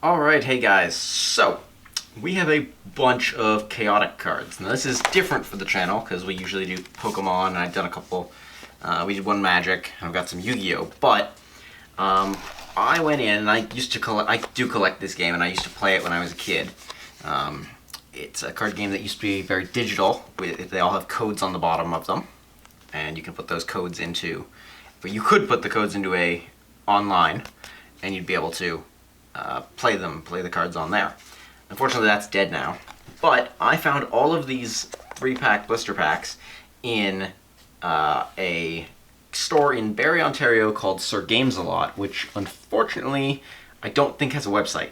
Alright, hey guys, so we have a bunch of Chaotic cards. Now this is different for the channel because we usually do Pokemon, and I've done a couple, we did one Magic, and I've got some Yu-Gi-Oh! But I went in and I used to collect, I do collect this game, and I used to play it when I was a kid. It's a card game that used to be very digital. They all have codes on the bottom of them, and you can put those codes into, but you could put the codes into a online, and you'd be able to play the cards on there. Unfortunately, that's dead now. But I found all of these 3-pack blister packs in a store in Barrie, Ontario called Sir Games-A-Lot, which unfortunately I don't think has a website.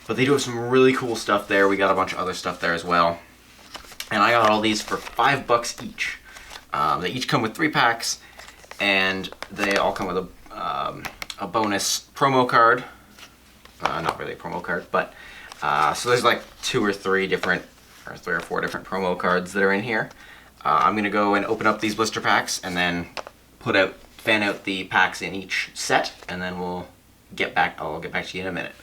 But they do have some really cool stuff there. We got a bunch of other stuff there as well. And I got all these for $5 each. They each come with 3 packs, and they all come with a bonus promo card. Not really a promo card, but so there's like 2 or 3 different, or 3 or 4 different promo cards that are in here. I'm gonna go and open up these blister packs and then fan out the packs in each set, and then I'll get back to you in a minute.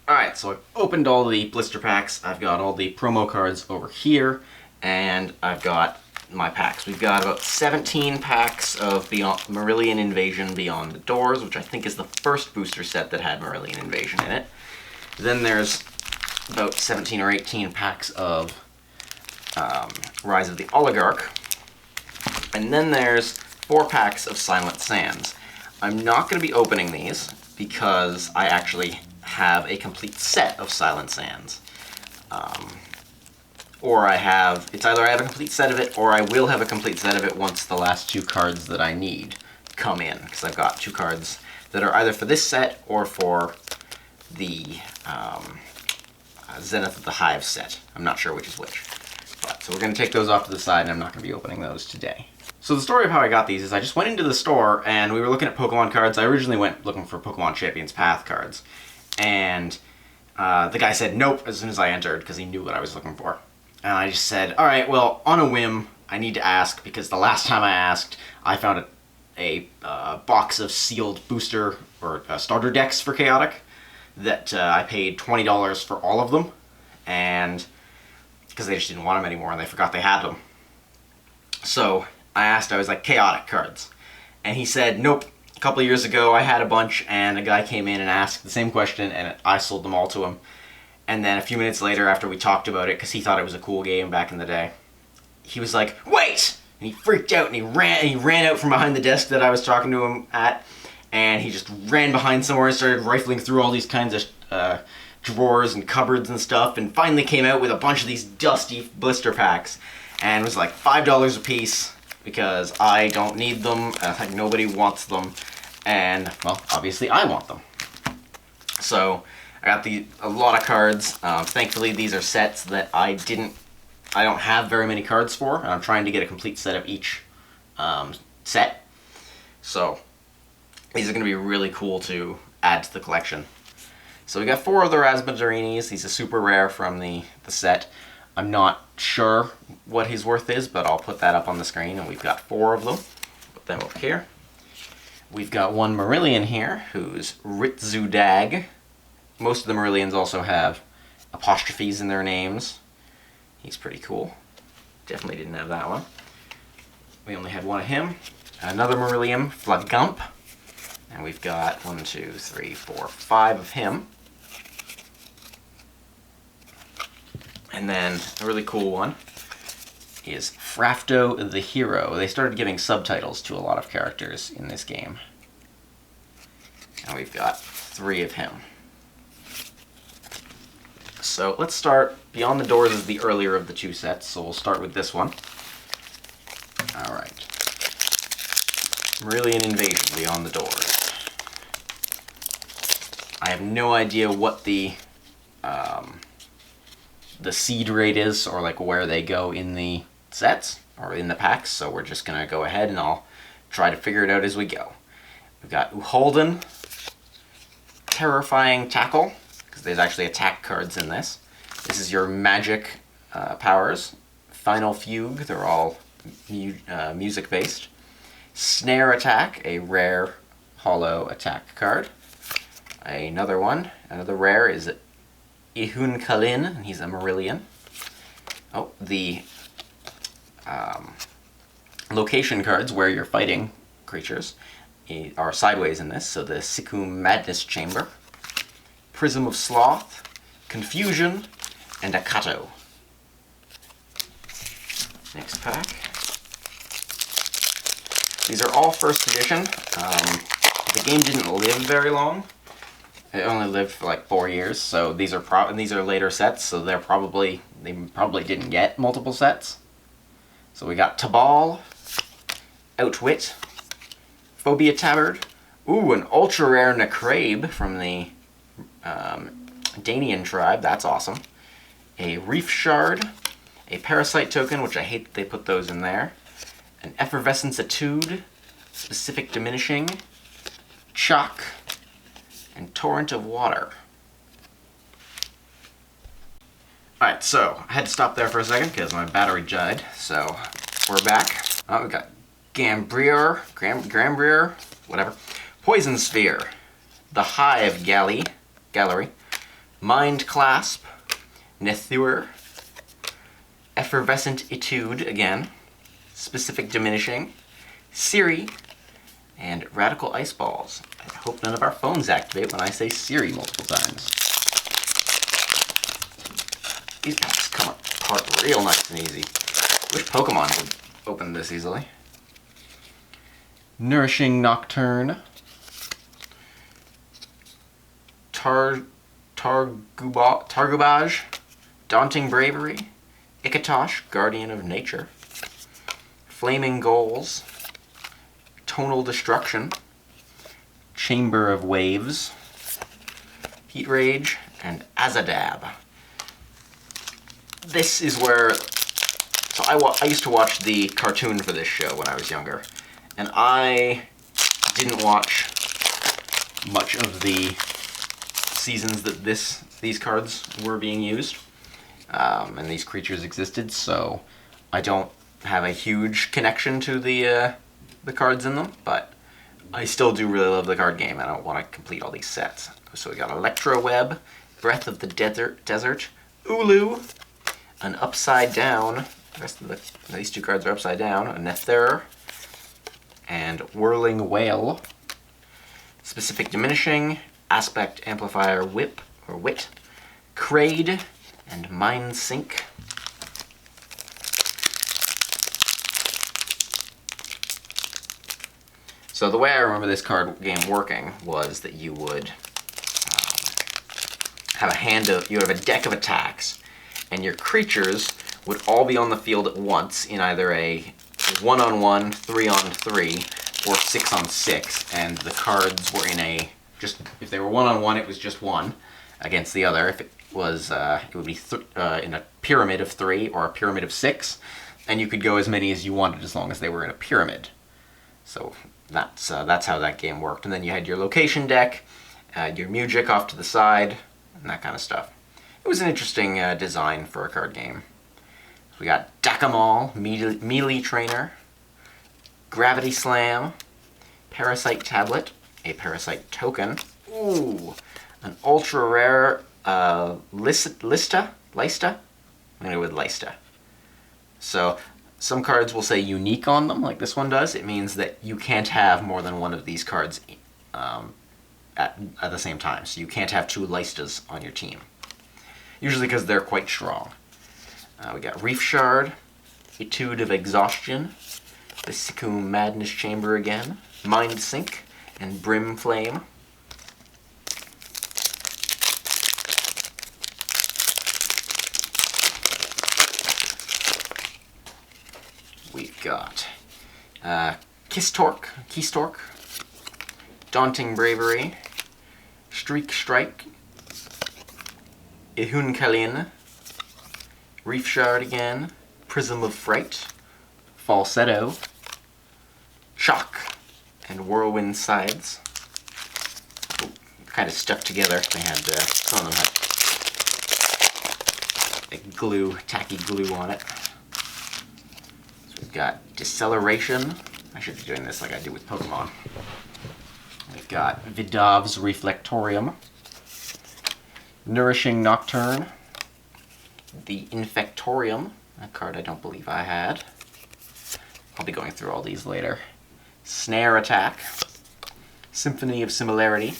Alright, so I've opened all the blister packs. I've got all the promo cards over here, and I've got my packs. We've got about 17 packs of Marillion Invasion Beyond the Doors, which I think is the first booster set that had Marillion Invasion in it. Then there's about 17 or 18 packs of Rise of the Oligarch. And then there's 4 packs of Silent Sands. I'm not going to be opening these because I actually have a complete set of Silent Sands. It's either I have a complete set of it, or I will have a complete set of it once the last 2 cards that I need come in, because I've got 2 cards that are either for this set or for the Zenith of the Hive set. I'm not sure which is which. So we're going to take those off to the side, and I'm not going to be opening those today. So the story of how I got these is I just went into the store, and we were looking at Pokemon cards. I originally went looking for Pokemon Champions Path cards, and the guy said nope as soon as I entered, because he knew what I was looking for. And I just said, all right, well, on a whim, I need to ask, because the last time I asked, I found a box of sealed booster or starter decks for Chaotic that I paid $20 for all of them, and because they just didn't want them anymore and they forgot they had them. So I was like, Chaotic cards. And he said, nope. A couple of years ago, I had a bunch, and a guy came in and asked the same question, and I sold them all to him. And then a few minutes later, after we talked about it, because he thought it was a cool game back in the day, he was like, wait! And he freaked out, and he ran out from behind the desk that I was talking to him at, and he just ran behind somewhere and started rifling through all these kinds of drawers and cupboards and stuff, and finally came out with a bunch of these dusty blister packs, and it was like $5 a piece, because I don't need them, like nobody wants them, and, well, obviously I want them. So I got a lot of cards. Thankfully, these are sets that I don't have very many cards for, and I'm trying to get a complete set of each set. So these are going to be really cool to add to the collection. So we got 4 of the Raspberries. He's a super rare from the set. I'm not sure what his worth is, but I'll put that up on the screen, and we've got 4 of them. Put them over here. We've got one Marillion here, who's Ritzudag. Most of the Marillions also have apostrophes in their names. He's pretty cool. Definitely didn't have that one. We only had one of him. Another Marillion, Flagump. And we've got 1, 2, 3, 4, 5 of him. And then a really cool one is Frafto the Hero. They started giving subtitles to a lot of characters in this game. And we've got 3 of him. So let's start. Beyond the Doors is the earlier of the 2 sets, so we'll start with this one. Alright. Marillion Invasion Beyond the Doors. I have no idea what the seed rate is, or like where they go in the sets, or in the packs, so we're just going to go ahead and I'll try to figure it out as we go. We've got Uholden, Terrifying Tackle, because there's actually attack cards in this. This is your magic powers. Final Fugue, they're all music-based. Snare Attack, a rare holo attack card. Another one, another rare is Ihun Kalin, and he's a Marillion. Oh, the location cards where you're fighting creatures are sideways in this, so the Siku Madness Chamber, Prism of Sloth, Confusion, and Akato. Next pack. These are all first edition. The game didn't live very long. It only lived for like 4 years, so these are later sets, so they probably didn't get multiple sets. So we got Tabal, Outwit, Phobia Tabard, ooh, an ultra rare Necrabe from the Danian tribe, that's awesome. A Reef Shard, a Parasite token, which I hate that they put those in there, an Effervescence Etude, Specific Diminishing, Chalk, and Torrent of Water. Alright, so I had to stop there for a second because my battery died, so we're back. Oh, we got Gambrier, whatever. Poison Sphere, the Hive Gallery, Mind Clasp, Nethur, Effervescent Etude again, Specific Diminishing, Siri, and Radical Ice Balls. I hope none of our phones activate when I say Siri multiple times. These packs come apart real nice and easy. Wish Pokemon would open this easily. Nourishing Nocturne, Targubage, Daunting Bravery, Ikatosh, Guardian of Nature, Flaming Goals, Tonal Destruction, Chamber of Waves, Heat Rage, and Azadab. This is where... So I used to watch the cartoon for this show when I was younger, and I didn't watch much of the seasons that these cards were being used, and these creatures existed, so I don't have a huge connection to the cards in them, but I still do really love the card game. I don't want to complete all these sets. So we got Electro Web, Breath of the Desert, Ulu, an Upside Down, the rest of these two cards are upside down, a Nether, and Whirling Whale, Specific Diminishing, Aspect Amplifier Wit, Kraid, and Mind Sink. So the way I remember this card game working was that you would you have a deck of attacks, and your creatures would all be on the field at once in either a 1-on-1, 3-on-3, or 6-on-6, and the cards were in if they were 1-on-1, it was just one against the other. If it was, it would be in a pyramid of 3 or a pyramid of 6, and you could go as many as you wanted as long as they were in a pyramid. So that's how that game worked. And then you had your location deck, your Mujic off to the side, and that kind of stuff. It was an interesting design for a card game. So we got Dakamal, Melee Trainer, Gravity Slam, Parasite Tablet, a Parasite Token, ooh, an ultra rare Lista? I'm gonna go with Lista. So some cards will say unique on them, like this one does. It means that you can't have more than one of these cards at the same time. So you can't have 2 Listas on your team. Usually because they're quite strong. We got Reef Shard, Etude of Exhaustion, the Siku Madness Chamber again, Mind Sink, and Brim Flame. We've got Keystork, Daunting Bravery, Streak Strike, Ihun Kalin, Reef Shard again, Prism of Fright, Falsetto, Shock, and Whirlwind Sides. Oh, kind of stuck together. They had some of them had tacky glue on it. We've got Deceleration. I should be doing this like I do with Pokemon. We've got Vidav's Reflectorium, Nourishing Nocturne, the Infectorium, a card I don't believe I had. I'll be going through all these later. Snare Attack, Symphony of Similarity,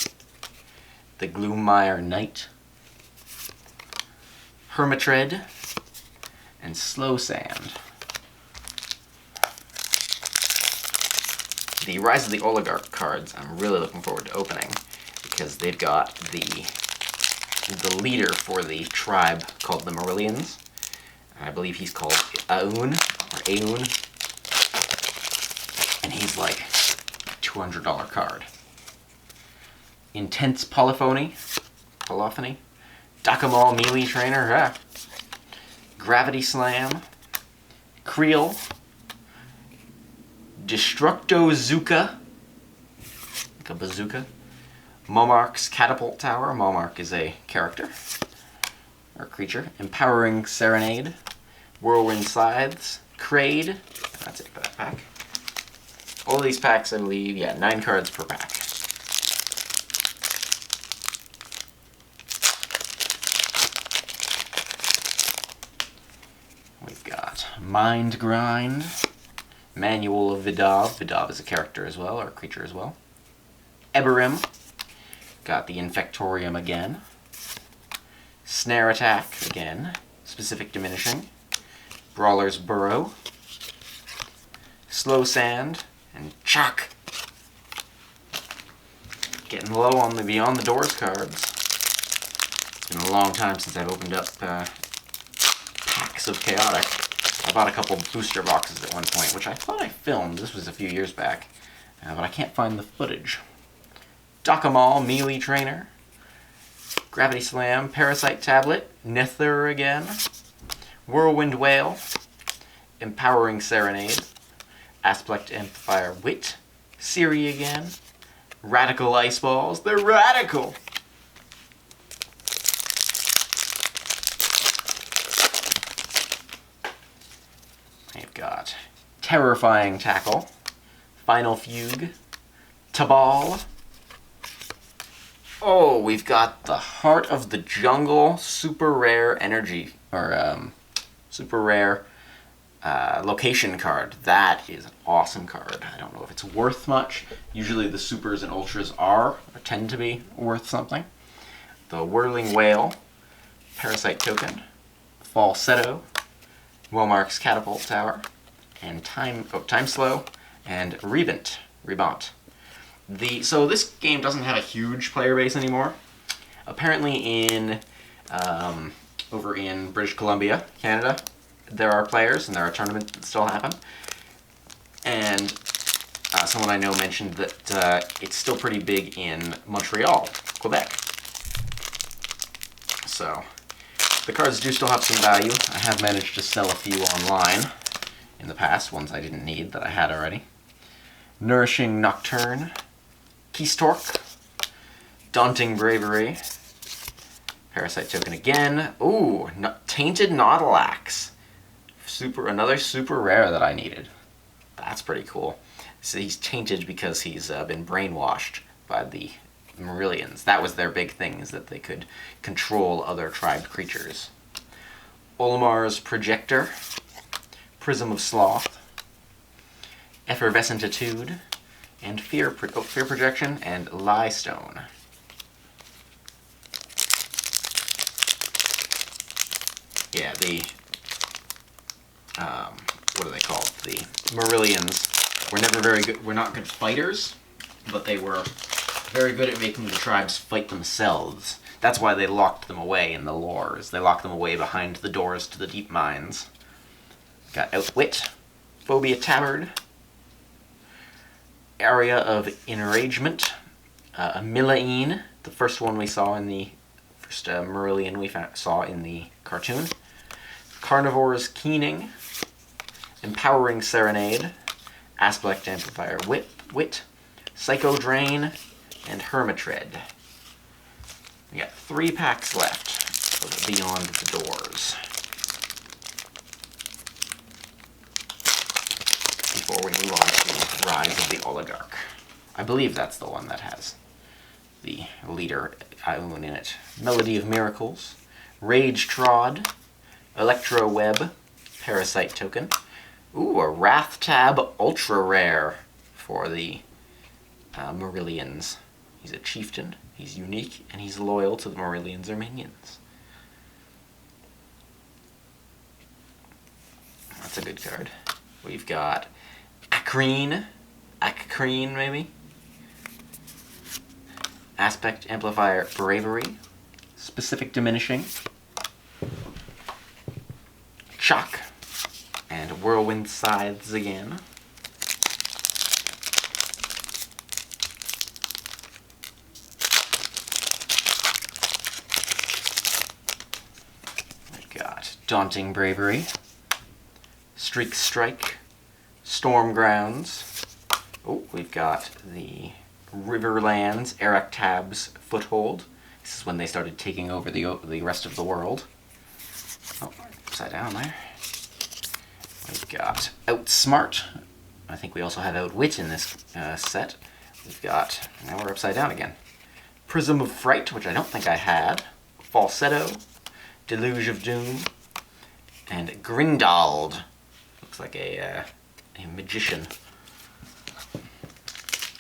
the Gloommire Knight, Hermitred, and Slow Sand. The Rise of the Oligarch cards I'm really looking forward to opening because they've got the leader for the tribe called the Marillions. I believe he's called Aoun, or Aoun, and he's like a $200 card. Intense Polyphony, Dakamal Melee Trainer, Gravity Slam, Creel, Destructozuka, like a bazooka, Momark's Catapult Tower. Momark is a character, or creature. Empowering Serenade, Whirlwind Scythes, Kraid. That's it for that pack. All of these packs, I believe, 9 cards per pack. We've got Mind Grind, Manual of Vidav. Vidav is a character as well, or a creature as well. Eberim. Got the Infectorium again. Snare Attack again. Specific Diminishing. Brawler's Burrow. Slow Sand. And Chuck. Getting low on the Beyond the Doors cards. It's been a long time since I've opened up packs of Chaotic. I bought a couple booster boxes at one point, which I thought I filmed. This was a few years back, but I can't find the footage. Dakamal Melee Trainer, Gravity Slam, Parasite Tablet, Nithir again, Whirlwind Whale, Empowering Serenade, Aspect Amplifier Wit, Siri again, Radical Ice Balls. They're radical! We've got Terrifying Tackle, Final Fugue, Tabal. Oh, we've got the Heart of the Jungle super rare energy, or super rare location card. That is an awesome card. I don't know if it's worth much. Usually the supers and ultras are, or tend to be, worth something. The Whirling Whale, Parasite Token, Falsetto, Womark's Catapult Tower, and Time Slow, and Rebont. So this game doesn't have a huge player base anymore. Apparently over in British Columbia, Canada, there are players and there are tournaments that still happen. And someone I know mentioned that it's still pretty big in Montreal, Quebec. So the cards do still have some value. I have managed to sell a few online in the past, ones I didn't need that I had already. Nourishing Nocturne, Keystork, Daunting Bravery, Parasite Token again. Ooh, Tainted Nautilax. Another super rare that I needed. That's pretty cool. So he's tainted because he's been brainwashed by the Marillions. That was their big thing, is that they could control other tribe creatures. Olmar's Projector, Prism of Sloth, Effervescentitude, and Fear Projection, and Lie Stone. Yeah, the what are they called? The Marillions were never very good. Were not good fighters, but they were very good at making the tribes fight themselves. That's why they locked them away in the lores. They locked them away behind the doors to the deep mines. Got Outwit, Phobia Tabard, Area of Enragement, Milaine, the first one we saw in the first Marillion we saw in the cartoon. Carnivore's Keening, Empowering Serenade, Aspect Amplifier Wit, Psycho Drain, and Hermitred. We got 3 packs left of Beyond the Doors. Before we move on to Rise of the Oligarch. I believe that's the one that has the leader Ioun in it. Melody of Miracles, Rage Trod, Electro Web, Parasite Token. Ooh, a Wrath Tab Ultra Rare for the Marillions. He's a chieftain, he's unique, and he's loyal to the Marillions or minions. That's a good card. We've got Akreen maybe? Aspect Amplifier Bravery, Specific Diminishing, Shock, and Whirlwind Scythes again. We've got Daunting Bravery, Streak Strike, Storm Grounds. Oh, we've got the Riverlands, Erektab's Foothold. This is when they started taking over the rest of the world. Oh, upside down there. We've got Outsmart. I think we also have Outwit in this set. We've got, now we're upside down again. Prism of Fright, which I don't think I had. Falsetto, Deluge of Doom, and Grindald. Looks like a magician.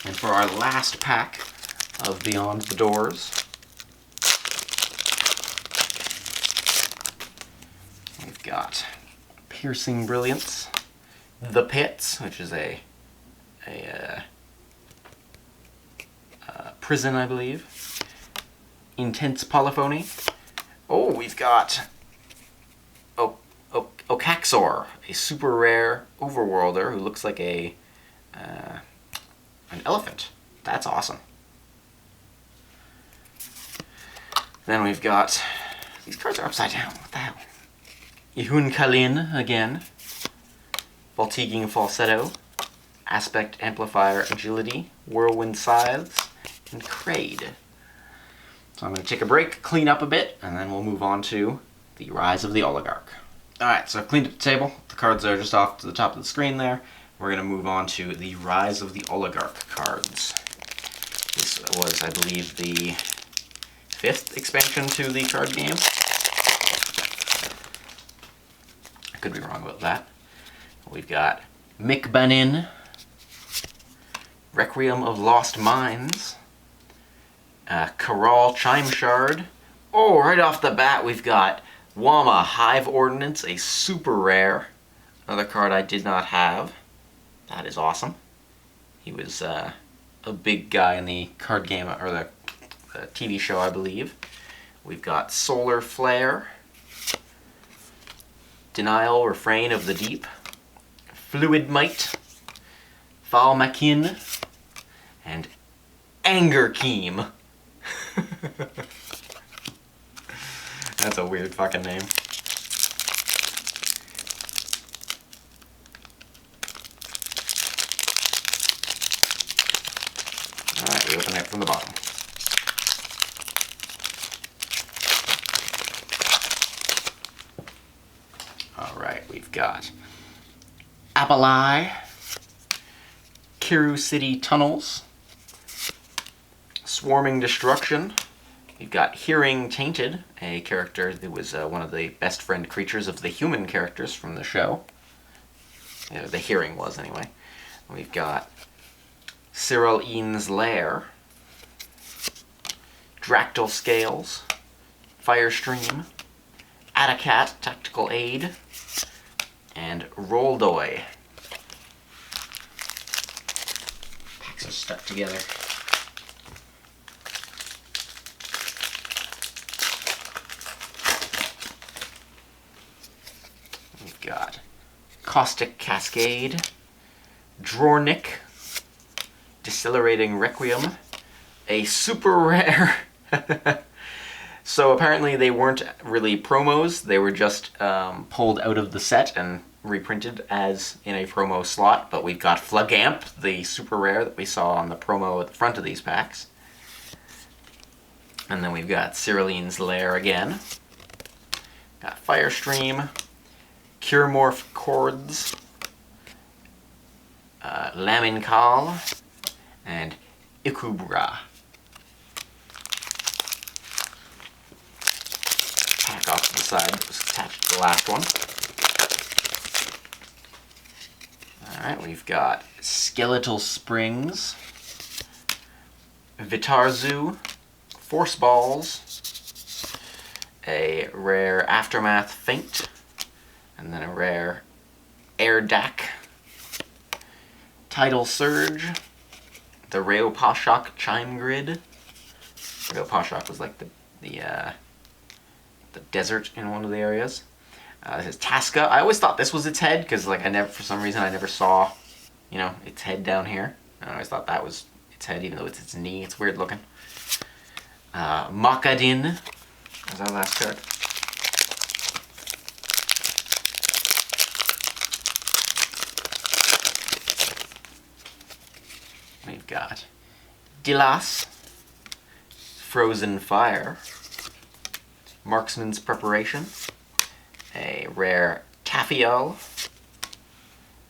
And for our last pack of Beyond the Doors, we've got Piercing Brilliance, The Pits, which is a prison, I believe, Intense Polyphony. Oh, we've got Okaxor, a super rare overworlder who looks like an elephant. That's awesome. Then we've got, these cards are upside down, what the hell? Ihun Kalin again, Voltiging Falsetto, Aspect Amplifier Agility, Whirlwind Scythes, and Kraid. So I'm going to take a break, clean up a bit, and then we'll move on to the Rise of the Oligarch. Alright, so I've cleaned up the table. The cards are just off to the top of the screen there. We're going to move on to the Rise of the Oligarch cards. This was, I believe, the 5th expansion to the card game. I could be wrong about that. We've got Mikbanin, Requiem of Lost Minds, Karal Chime Shard. Oh, right off the bat we've got Wama Hive Ordnance, a super rare. Another card I did not have. That is awesome. He was a big guy in the card game, or the TV show, I believe. We've got Solar Flare, Denial, Refrain of the Deep, Fluid Might, Thalmakin, and Anger Keem. That's a weird fucking name. Alright, we open it from the bottom. Alright, we've got Apalai, Kiru City Tunnels, Swarming Destruction. We've got Hearing Tainted, a character that was one of the best friend creatures of the human characters from the show. The Hearing was, anyway. We've got Cyril Eane's Lair, Dractyl Scales, Firestream, Atacat, Tactical Aid, and Rolldoi. Packs are stuck together. We've got Caustic Cascade, Drornik, Decelerating Requiem, a super rare. So apparently they weren't really promos, they were just pulled out of the set and reprinted as in a promo slot, but we've got Flagamp, the super rare that we saw on the promo at the front of these packs. And then we've got Cyrilline's Lair again. Got Firestream, Curemorph Chords, Laminkal, and Ikubra. side that was attached to the last one. Alright, we've got Skeletal Springs, Vitarzu, Force Balls, a rare Aftermath Feint, and then a rare Air Dak, Tidal Surge, the Reopashok Chime Grid. Reopashok was like the desert in one of the areas. This is Tasca. I always thought this was its head because, like, for some reason I never saw, you know, its head down here. I always thought that was its head, even though it's its knee. It's weird looking. Makadin is our last card. We've got Dilas, Frozen Fire, Marksman's Preparation, a rare Tafiel,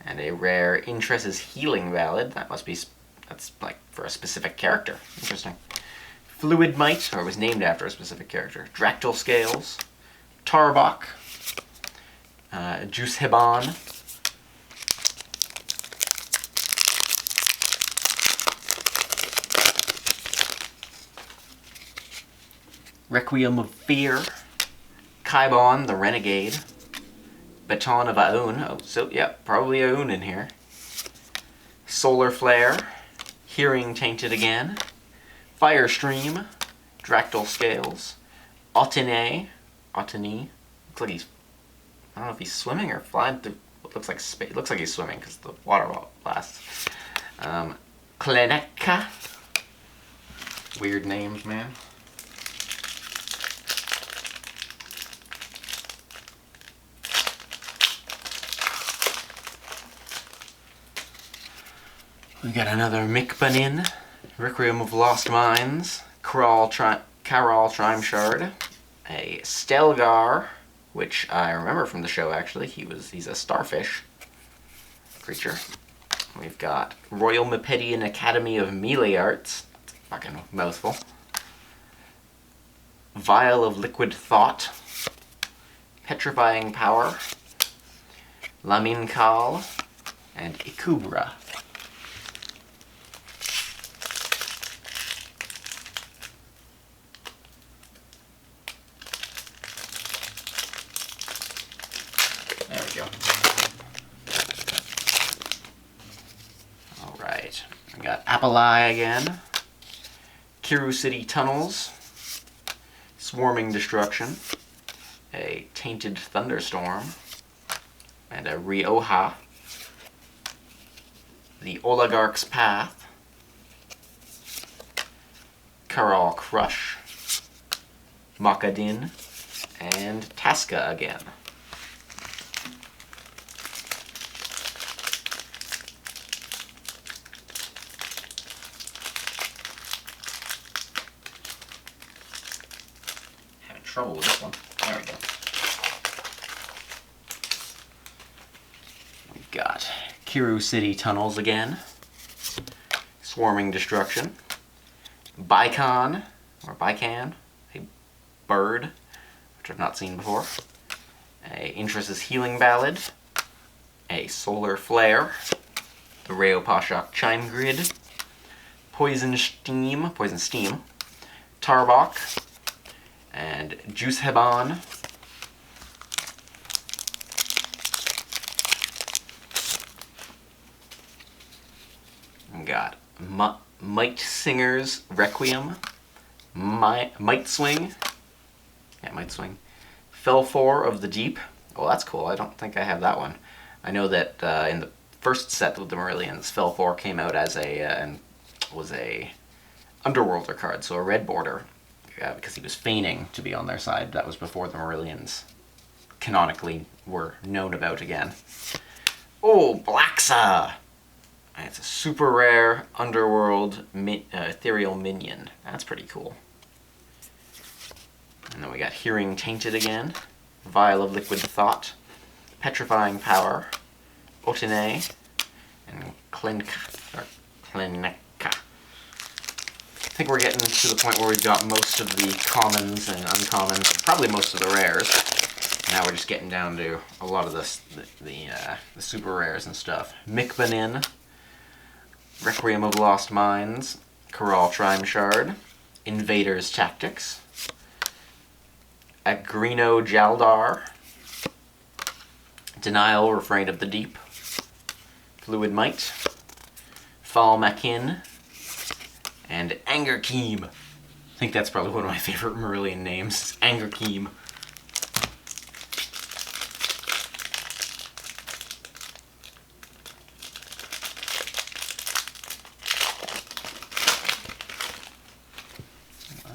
and a rare Intress's Healing Valid. That's like for a specific character. Interesting. Fluid Might, or it was named after a specific character. Dractyl Scales, Tarbok, Juice Heban, Requiem of Fear, Kaibon the Renegade, Baton of Aoun. Oh, so yeah, probably Aoun in here. Solar Flare, Hearing Tainted Again, Fire Stream, Dractyl Scales, Otene. Looks like he's, I don't know if he's swimming or flying through what looks like space. It looks like he's swimming because the water blasts. Kleneka. Weird names, man. We got another Mikbanin, Requiem of Lost Minds, Karal Trimeshard, a Stelgar, which I remember from the show actually. He's a starfish creature. We've got Royal Mepedian Academy of Melee Arts. It's a fucking mouthful. Vial of Liquid Thought, Petrifying Power, Laminkal, and Ikubra. There we go. Alright, we got Apalai again, Kiru City Tunnels, Swarming Destruction, a Tainted Thunderstorm, and a Rioja, the Oligarch's Path, Karal Crush, Makadin, and Tasca again. Having trouble with this one. There we go. We've got Kiru City Tunnels again, Swarming Destruction, Baikan, or Baikan, a bird, which I've not seen before, a Intress's Healing Ballad, a Solar Flare, the Reopashok Chime Grid, Poison Steam, Tarbok, and Juice Heban, we got Might Singer's Requiem, Might Swing, Felfour of the Deep. Oh, that's cool. I don't think I have that one. I know that in the first set with the Marillions, Felfour came out as was a Underworlder card, so a red border, because he was feigning to be on their side. That was before the Marillions canonically were known about again. Oh, Blaxa! It's a super rare Underworld ethereal minion. That's pretty cool. And then we got Hearing Tainted again, Vial of Liquid Thought, Petrifying Power, Otene, and Kleneka. I think we're getting to the point where we've got most of the commons and uncommons, probably most of the rares. Now we're just getting down to a lot of the super rares and stuff. Mikbanin, Requiem of Lost Minds, Corral Trime Shard, Invader's Tactics, Agrino Jaldar, Denial, Refrain of the Deep, Fluid Might, Fall Makin, and Angerkeem. I think that's probably one of my favorite Marillion names, Angerkeem.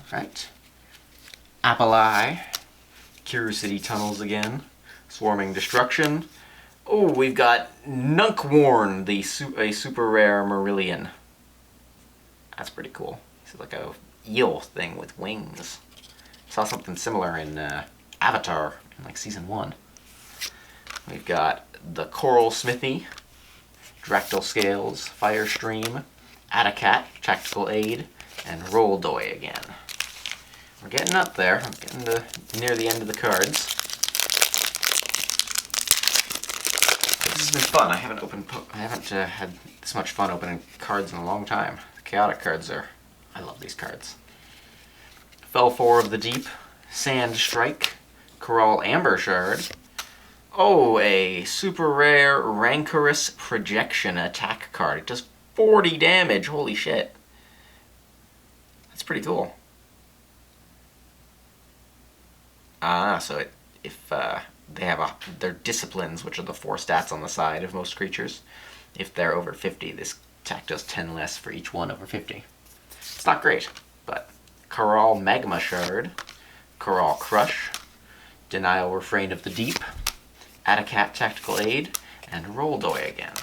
Alright. Apple Eye, Cure City Tunnels again, Swarming Destruction. Oh, we've got Nunkworn, a super rare Marillion. That's pretty cool. It's like a eel thing with wings. Saw something similar in Avatar, in like Season 1. We've got the Coral Smithy, Dractyl Scales, Firestream, Atacat, Tactical Aid, and Roldoy again. We're getting up there. I'm getting near the end of the cards. This has been fun. I haven't had this much fun opening cards in a long time. The Chaotic cards I love these cards. Felfour of the Deep, Sand Strike, Corral Amber Shard. Oh, a super rare Rancorous Projection attack card. It does 40 damage. Holy shit. That's pretty cool. So if they have their disciplines, which are the 4 stats on the side of most creatures, if they're over 50, this attack does 10 less for each one over 50. It's not great, but Corral Magma Shard, Corral Crush, Denial, Refrain of the Deep, Atacat, Tactical Aid, and Roldoy again.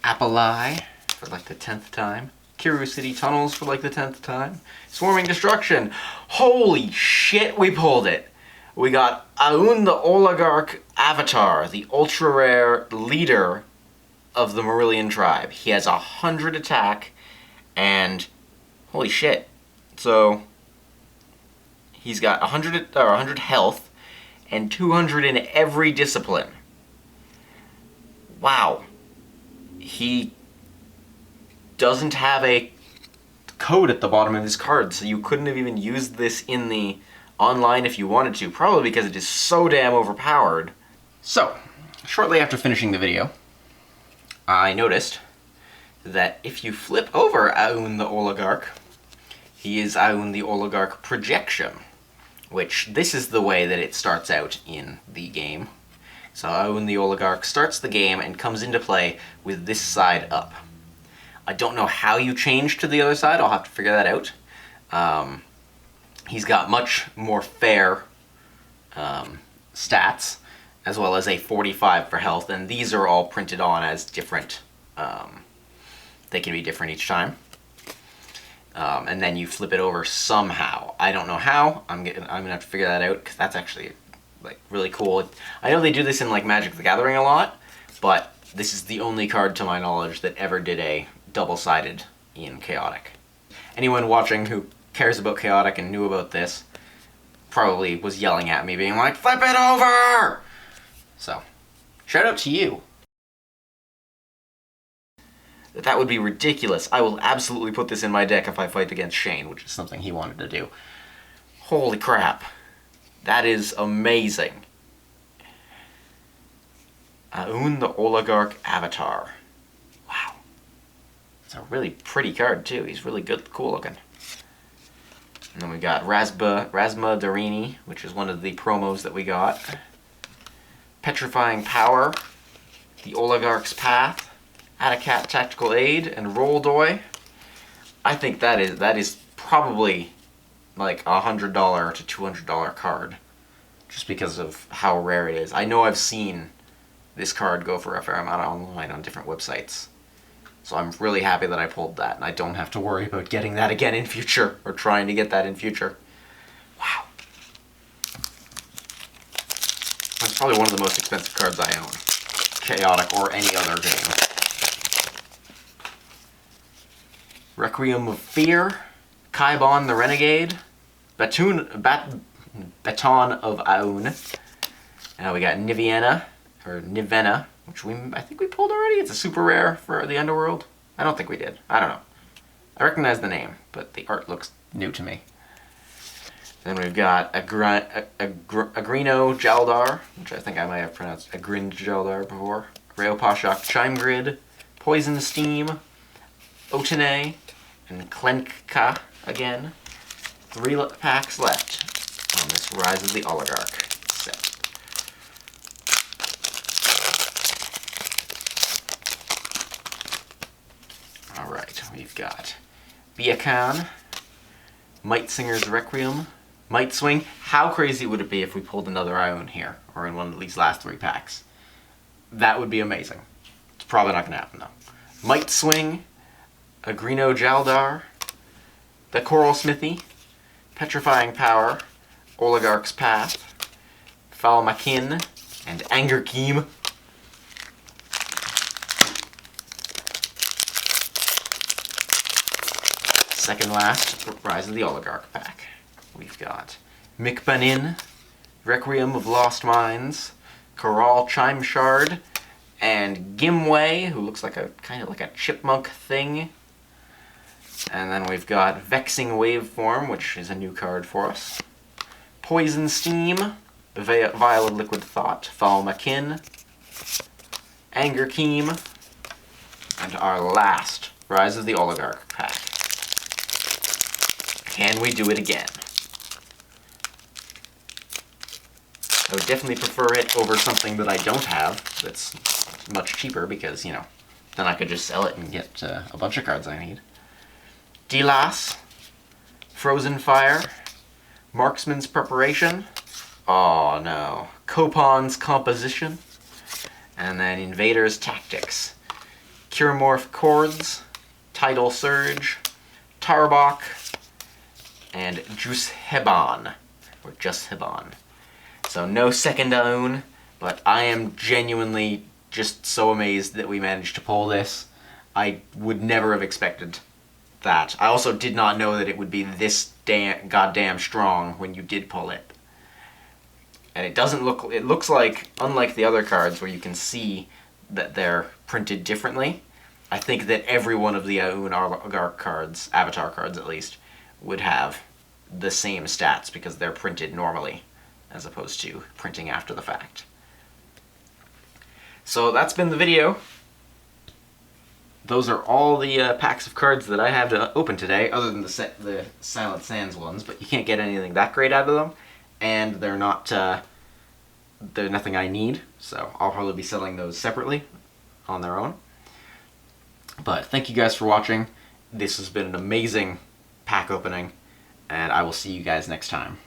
Apple Eye for like the 10th time. Kiru City Tunnels for like the 10th time. Swarming Destruction. Holy shit, we pulled it. We got Aun the Oligarch Avatar, the ultra rare leader of the Marillion tribe. He has 100 attack and holy shit. So he's got 100 health and 200 in every discipline. Wow. He doesn't have a code at the bottom of his card, so you couldn't have even used this in the online if you wanted to, probably because it is so damn overpowered. So, shortly after finishing the video, I noticed that if you flip over Aun the Oligarch, he is Aun the Oligarch Projection, which this is the way that it starts out in the game. So Aun the Oligarch starts the game and comes into play with this side up. I don't know how you change to the other side. I'll have to figure that out. He's got much more fair stats, as well as a 45 for health, and these are all printed on as different. They can be different each time. And then you flip it over somehow. I don't know how. I'm gonna have to figure that out, because that's actually like really cool. I know they do this in like Magic the Gathering a lot, but this is the only card to my knowledge that ever did a double-sided in Chaotic. Anyone watching who cares about Chaotic and knew about this probably was yelling at me being like, flip it over! So, shout out to you. That would be ridiculous. I will absolutely put this in my deck if I fight against Shane, which is something he wanted to do. Holy crap. That is amazing. Aun the Oligarch Avatar. Wow. It's a really pretty card, too. He's really good, cool looking. And then we got Rasma Darini, which is one of the promos that we got. Petrifying Power, the Oligarch's Path, Atacat, Tactical Aid, and Roldoy. I think that is probably like a $100 to $200 card, just because of how rare it is. I know I've seen this card go for a fair amount online on different websites, so I'm really happy that I pulled that, and I don't have to worry about getting that again in future, or trying to get that in future. Wow. That's probably one of the most expensive cards I own. Chaotic or any other game. Requiem of Fear, Kaibon the Renegade, Baton of Aun. Now we got Nivena, which I think we pulled already. It's a super rare for the Underworld. I don't think we did. I don't know. I recognize the name, but the art looks new to me. Then we've got Agrino Jaldar, which I think I might have pronounced Agrin Jaldar before. Reopashok Chime Grid, Poison Steam, Otene, and Klenka again. 3 packs left on this Rise of the Oligarch set. Alright, we've got Biakan, Might Singer's Requiem, Might Swing. How crazy would it be if we pulled another Ione here, or in one of these last 3 packs? That would be amazing. It's probably not going to happen, though. Might Swing, Agrino Jaldar, the Coral Smithy, Petrifying Power, Oligarch's Path, Falmakin, and Anger Keem. Second last, Rise of the Oligarch pack. We've got Mikbanin, Requiem of Lost Minds, Corral Chime Shard, and Gimway, who looks like kind of like a chipmunk thing. And then we've got Vexing Waveform, which is a new card for us. Poison Steam, Vial of Liquid Thought, Falmakin, Anger Keem, and our last Rise of the Oligarch pack. Can we do it again? I would definitely prefer it over something that I don't have that's much cheaper because, you know, then I could just sell it and get a bunch of cards I need. Delas, Frozen Fire, Marksman's Preparation, oh no, Copon's Composition, and then Invader's Tactics, Curemorph Chords, Tidal Surge, Tarbok, and Jusheban, or Jusheban. So no second Aune, but I am genuinely just so amazed that we managed to pull this. I would never have expected that. I also did not know that it would be this goddamn strong when you did pull it. And it looks like, unlike the other cards where you can see that they're printed differently, I think that every one of the Aune Oligarch cards, Avatar cards at least, would have the same stats because they're printed normally as opposed to printing after the fact. So that's been the video. Those are all the packs of cards that I have to open today, other than the Silent Sands ones, but you can't get anything that great out of them, and they're nothing I need, so I'll probably be selling those separately on their own. But thank you guys for watching. This has been an amazing pack opening, and I will see you guys next time.